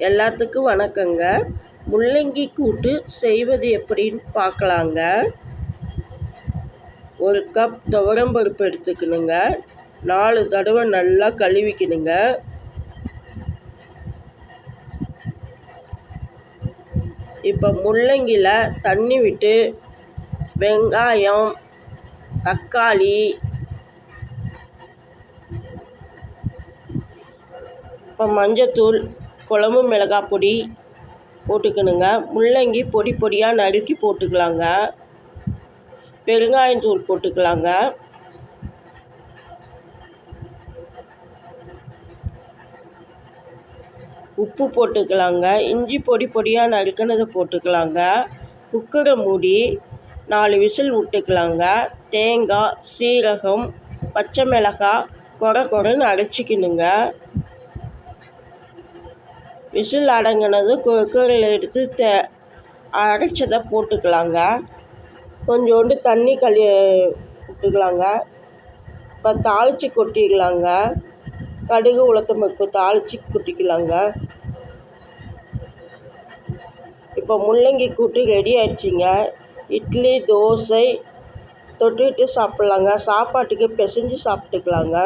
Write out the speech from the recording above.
எல்லாத்துக்கும் வணக்கங்க. முள்ளங்கி கூட்டு செய்வது எப்படின்னு பார்க்கலாங்க. 1 கப் துவரம்பருப்பு எடுத்துக்கணுங்க. 4 தடவை நல்லா கழுவிக்கணுங்க. இப்போ முள்ளங்கியில் தண்ணி விட்டு வெங்காயம், தக்காளி, இப்போ மஞ்சத்தூள், குழம்பு மிளகாய் பொடி போட்டுக்கணுங்க. முள்ளங்கி பொடி பொடியாக நறுக்கி போட்டுக்கலாங்க. பெருங்காயத்தூள் போட்டுக்கலாங்க. உப்பு போட்டுக்கலாங்க. இஞ்சி பொடி பொடியாக நறுக்கினதை போட்டுக்கலாங்க. குக்கரை மூடி 4 விசில் விட்டுக்கலாங்க. தேங்காய், சீரகம், பச்சை மிளகாய் கொரன்னு அரைச்சிக்கணுங்க. விசில் அடங்கினது குக்கரில் எடுத்து அரைச்சதை போட்டுக்கலாங்க. கொஞ்சோண்டு தண்ணி விட்டுக்கலாங்க. இப்போ தாளித்து கொட்டிக்கலாங்க. கடுகு, உளுத்தம்பருப்பு தாளித்து கொட்டிக்கலாங்க. இப்போ முள்ளங்கி கூட்டு ரெடி ஆயிடுச்சிங்க. இட்லி, தோசை தொட்டுக்கிட்டு சாப்பிட்லாங்க. சாப்பாட்டுக்கு பிசைஞ்சு சாப்பிட்டுக்கலாங்க.